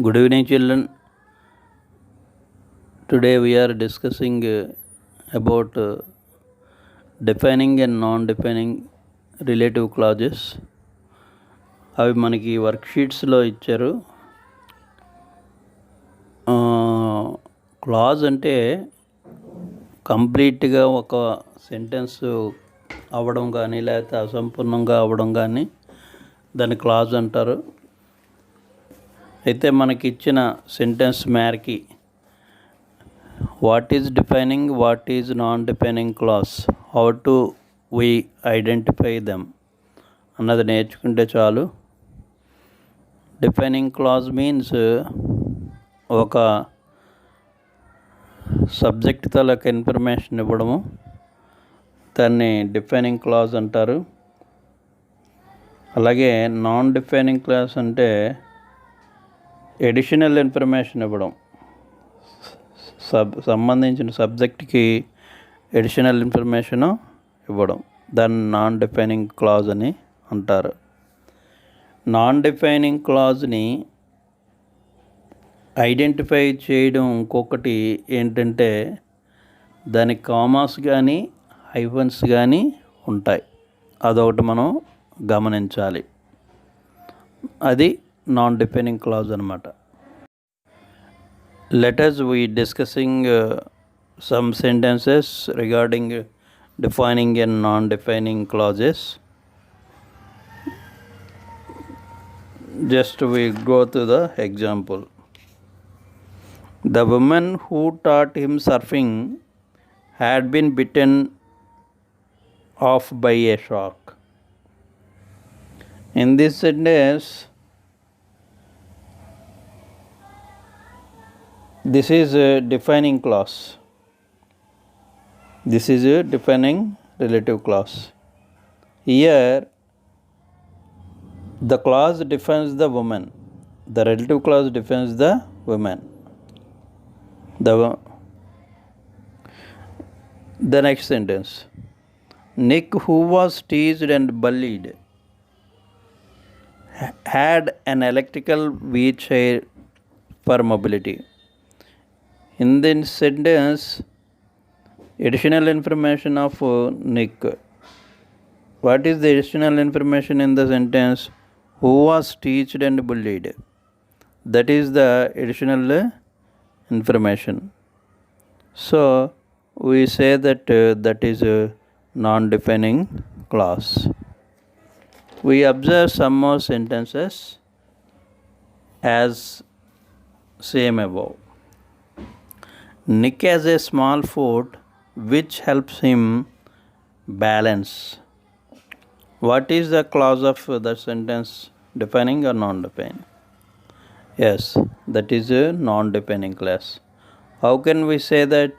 Good evening, children. Today we are discussing about defining and non-defining relative clauses. అవి మనకి వర్క్షీట్స్లో ఇచ్చారు. Clause అంటే కంప్లీట్గా ఒక సెంటెన్స్ అవ్వడం కానీ లేకపోతే అసంపూర్ణంగా అవ్వడం కానీ దాన్ని క్లాజ్ అంటారు. అయితే మనకి ఇచ్చిన సెంటెన్స్ మేరకి what is defining, what is non-defining clause, how to we identify them అన్నది నేర్చుకుంటే చాలు. డిఫైనింగ్ క్లాజ్ మీన్స్ ఒక సబ్జెక్ట్ తాలూకు ఇన్ఫర్మేషన్ ఇవ్వడము, దాన్ని డిఫైనింగ్ క్లాజ్ అంటారు. అలాగే నాన్ డిఫైనింగ్ క్లాజ్ అంటే ఎడిషనల్ ఇన్ఫర్మేషన్ ఇవ్వడం, సంబంధించిన సబ్జెక్ట్కి ఎడిషనల్ ఇన్ఫర్మేషన్ ఇవ్వడం, దాన్ని నాన్ డిఫైనింగ్ క్లాజ్ అని అంటారు. నాన్ డిఫైనింగ్ క్లాజ్ని ఐడెంటిఫై చేయడం ఇంకొకటి ఏంటంటే దానికి కామాస్ కానీ హైఫన్స్ కానీ ఉంటాయి. అదొకటి మనం గమనించాలి. అది నాన్ డిఫైనింగ్ క్లాజ్ అన్నమాట. Let us be discussing some sentences regarding defining and non-defining clauses. Just we go to the example. The woman who taught him surfing had been bitten off by a shark. In this sentence, this is a defining clause. This is a defining relative clause. Here, the clause defines the woman. The relative clause defines the woman. The next sentence. Nick, who was teased and bullied, had an electrical wheelchair for mobility. In this sentence, additional information of Nick. What is the additional information in the sentence? Who was teased and bullied? That is the additional information. So, we say that that is a non-defining clause. We observe some more sentences as same above. Nick has a small foot which helps him balance. What is the clause of the sentence? Defining or non-defining? Yes, that is a non-defining clause. How can we say that?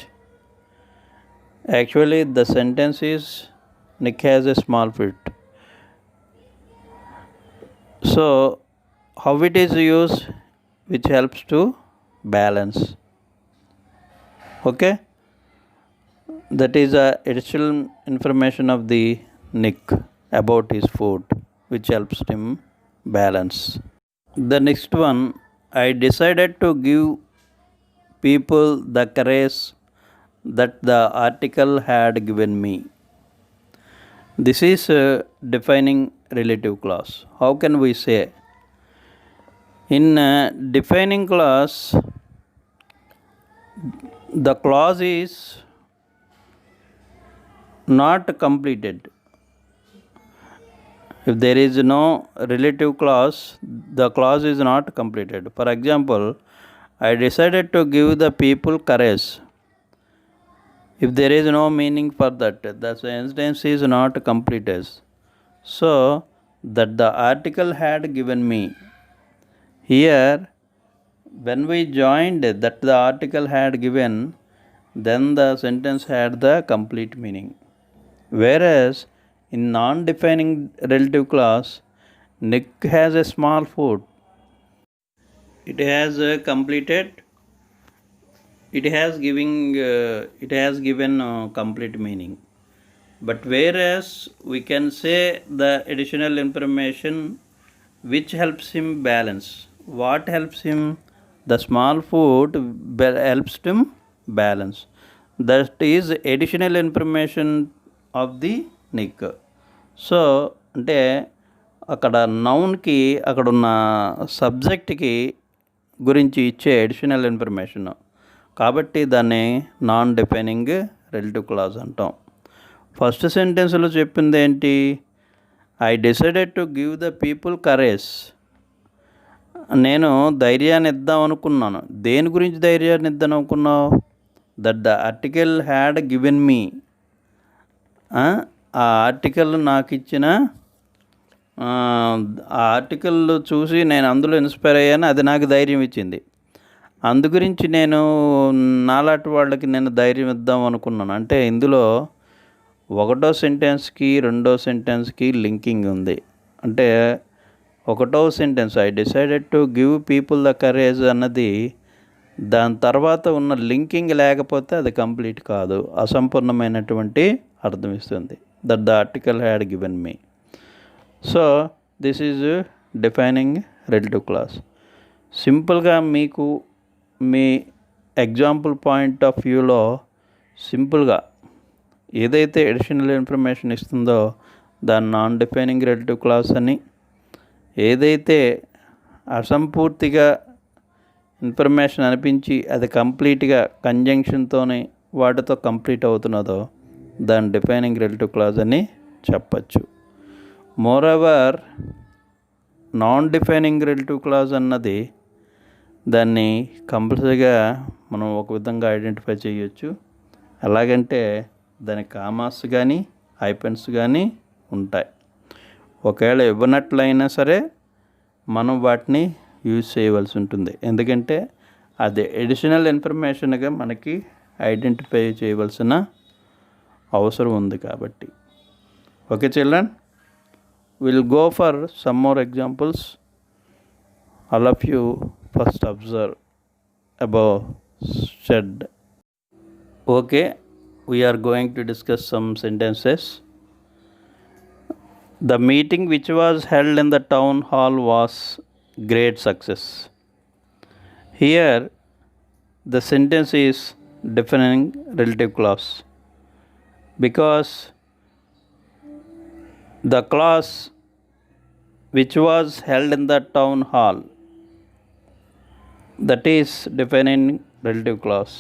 Actually, the sentence is Nick has a small foot. So, how it is used? Which helps to balance. Okay, that is additional information of the Nick about his foot which helps him balance. The next one, I decided to give people the courage that the article had given me. This is defining relative clause. How can we say? In defining clause, the clause is not completed. If there is no relative clause, the clause is not completed. For example, I decided to give the people courage. If there is no meaning for that, the sentence is not completed. So, that the article had given me. Here, when we joined that the article had given, then the sentence had the complete meaning. Whereas in non-defining relative clause, Nick has a small foot. It has completed. It has given complete meaning. But whereas we can say the additional information which helps him balance. What helps him The small foot helps him balance. That is additional information of the Nick. So అంటే అక్కడ నౌన్కి అక్కడ ఉన్న సబ్జెక్ట్కి గురించి ఇచ్చే additional information, కాబట్టి దాన్ని non defining relative clause అంటాం. ఫస్ట్ సెంటెన్స్లో చెప్పింది ఏంటి? I decided to give the people courage. నేను ధైర్యాన్ని ఇద్దాం అనుకున్నాను. దేని గురించి ధైర్యాన్ని ఇద్దాం అనుకున్నావు? That the article had given me. ఆ ఆర్టికల్ నాకు ఇచ్చిన ఆ ఆర్టికల్ చూసి నేను అందులో ఇన్స్పైర్ అయ్యాను, అది నాకు ధైర్యం ఇచ్చింది. అందు గురించి నేను నాలాంటి వాళ్ళకి నేను ధైర్యం ఇద్దాం అనుకున్నాను. అంటే ఇందులో ఒకటో సెంటెన్స్కి రెండో సెంటెన్స్కి లింకింగ్ ఉంది. అంటే ఒకటో sentence I decided to give people the courage అన్నది దాని తర్వాత ఉన్న లింకింగ్ లేకపోతే అది కంప్లీట్ కాదు, అసంపూర్ణమైనటువంటి అర్థం ఇస్తుంది. That the article had given me. So this is defining relative class. సింపుల్గా మీకు మీ ఎగ్జాంపుల్ పాయింట్ ఆఫ్ వ్యూలో సింపుల్గా ఏదైతే అడిషనల్ ఇన్ఫర్మేషన్ ఇస్తుందో దాన్ని నాన్ డిఫైనింగ్ రిలేటివ్ క్లాస్ అని, ఏదైతే అసంపూర్తిగా ఇన్ఫర్మేషన్ అనిపించి అది కంప్లీట్గా కంజంక్షన్తోనే వాటితో కంప్లీట్ అవుతున్నదో దాన్ని డిఫైనింగ్ రిలేటివ్ క్లాజ్ అని చెప్పచ్చు. Moreover non defining relative clause అన్నది దాన్ని కంపల్సరీగా మనం ఒక విధంగా ఐడెంటిఫై చేయొచ్చు. ఎలాగంటే దానికి కామాస్ కానీ హైపెన్స్ కానీ ఉంటాయి. ఒకవేళ ఇవ్వనట్లయినా సరే మనం వాటిని యూజ్ చేయవలసి ఉంటుంది, ఎందుకంటే అది అడిషనల్ ఇన్ఫర్మేషన్గా మనకి ఐడెంటిఫై చేయవలసిన అవసరం ఉంది కాబట్టి. Okay children, will go for some more examples. All of you first observe above shed. Okay, we are going to discuss some sentences. The meeting which was held in the town hall was great success. Here the sentence is defining relative clause because the clause which was held in the town hall, that is defining relative clause.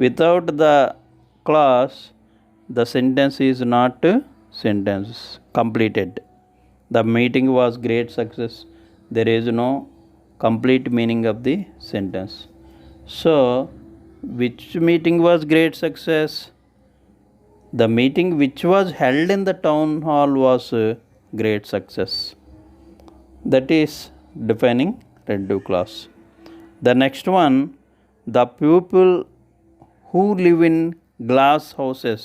Without the clause the sentence is not sentence completed. The meeting was great success. There is no complete meaning of the sentence. So which meeting was great success? The meeting which was held in the town hall was great success. That is defining relative clause. The next one, the people who live in glass houses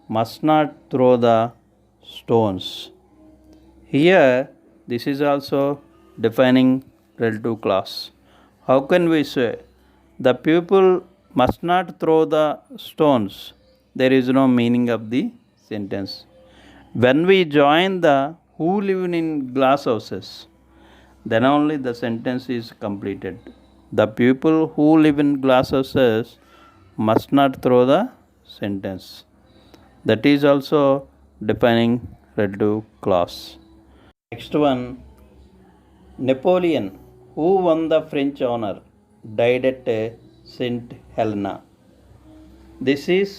must not throw the stones. Here this is also defining relative clause. How can we say the people must not throw the stones? There is no meaning of the sentence. When we join the who live in glass houses, then only the sentence is completed. The people who live in glass houses must not throw the sentence. That is also defining relative clause. Next one, Napoleon, who won the French honor, died at Saint Helena. This is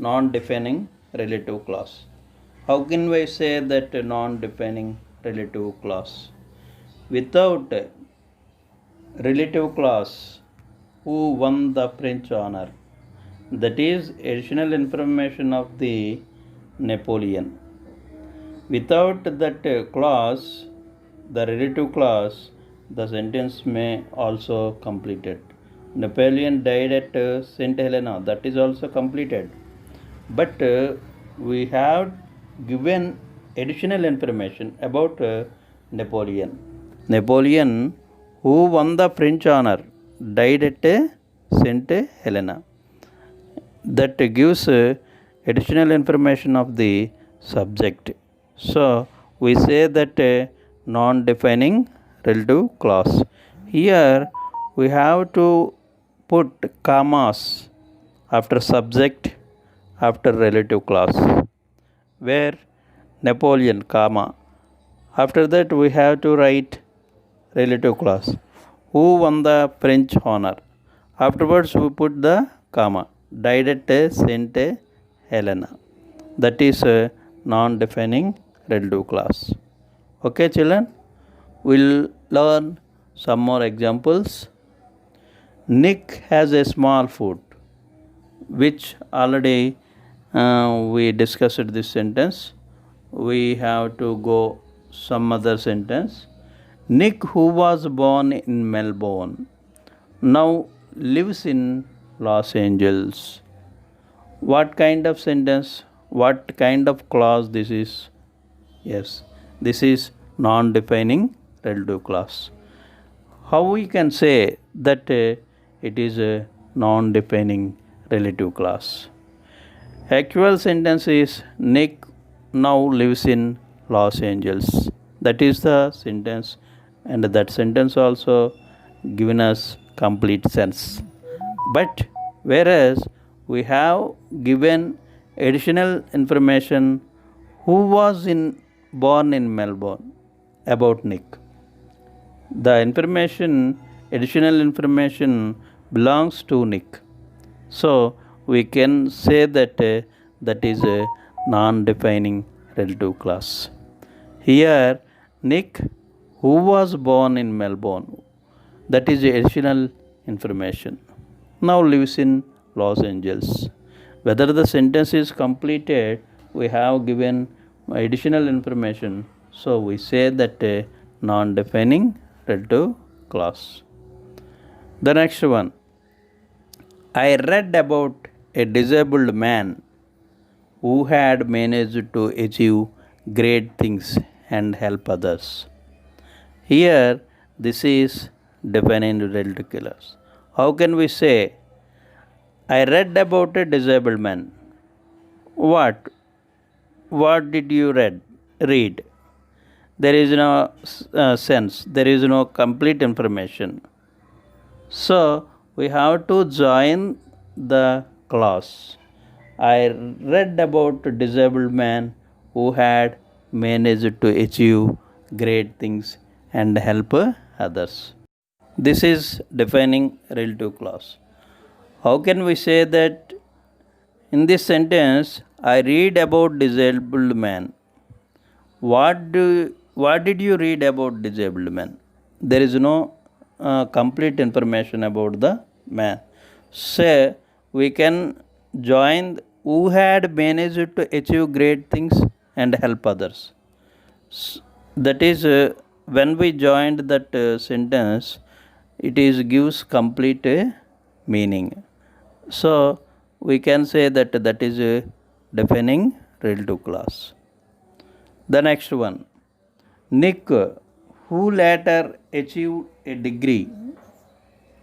non-defining relative clause. How can we say that non-defining relative clause? Without relative clause, who won the French honor, that is additional information of the Napoleon. Without that clause, the relative clause, the sentence may also completed. Napoleon died at Saint Helena, that is also completed. But we have given additional information about Napoleon. Napoleon, who won the French honor, died at Saint Helena. That gives additional information of the subject. So we say that non-defining relative clause. Here we have to put commas after subject after relative clause, where Napoleon, comma. After that, we have to write relative clause. Who won the French honor? Afterwards, we put the comma. Died at Saint Helena. That is a non-defining relative clause. Okay, children, we'll learn some more examples. Nick has a small foot, which already we discussed this sentence. We have to go some other sentence. Nick, who was born in Melbourne, now lives in Los Angeles. What kind of sentence? What kind of clause this is? Yes, this is non-defining relative clause. How we can say that it is a non-defining relative clause? Actual sentence is Nick now lives in Los Angeles. That is the sentence, and that sentence also given us complete sense. But whereas we have given additional information who was born in Melbourne about Nick. The information, additional information belongs to Nick. So we can say that that is a non-defining relative clause. Here, Nick, who was born in Melbourne, that is additional information, now lives in Los Angeles. Whether the sentence is completed, we have given additional information, so we say that a non-defining relative clause. The next one, I read about a disabled man who had managed to achieve great things and help others. Here, this is defining relative clause. How can we say, I read about a disabled man? What? What did you read? There is no sense. There is no complete information. So, we have to join the clause. I read about a disabled man who had managed to achieve great things and help others. This is defining relative clause. How can we say that in this sentence, I read about disabled man? What did you read about disabled man? There is no complete information about the man. So we can join who had managed to achieve great things and help others. That is when we joined that sentence, it gives complete meaning. So we can say that that is defining relative clause. The next one, Nick, who later achieved a degree,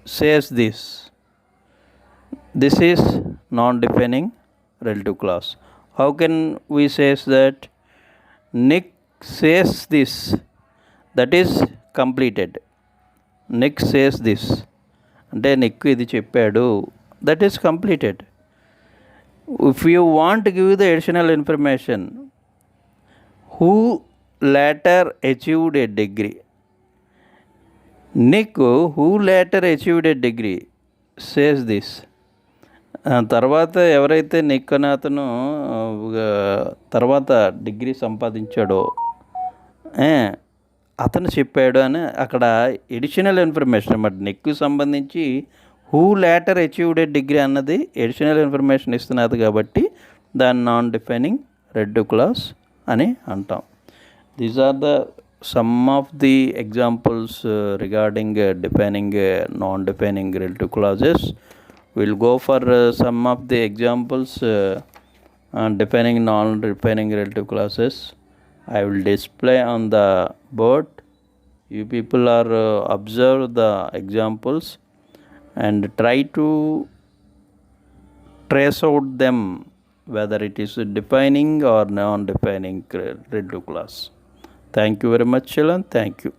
says this. This is non-defining relative clause. How can we say that Nick says this? That is completed. Nick says this. అంటే Nick ఇది చెప్పాడు. That is completed. If you want to give the additional information, who later achieved a degree? Nick, who later achieved a degree, says this. తర్వాత ఎవరైతే Nick అని అతను తర్వాత degree సంపాదించాడో అతను చెప్పాడు అని అక్కడ ఎడిషనల్ ఇన్ఫర్మేషన్ అన్నమాట. నిక్కు సంబంధించి who later achieved a degree అన్నది ఎడిషనల్ ఇన్ఫర్మేషన్ ఇస్తున్నది కాబట్టి దాన్ని నాన్ డిఫైనింగ్ relative clause అని అంటాం. These are the some of the examples regarding defining non defining relative clauses. We'll go for some of the examples defining non-defining relative clauses. I will display on the board. You people are observe the examples and try to trace out them whether it is defining or non-defining relative clause. Thank you very much, children. Thank you.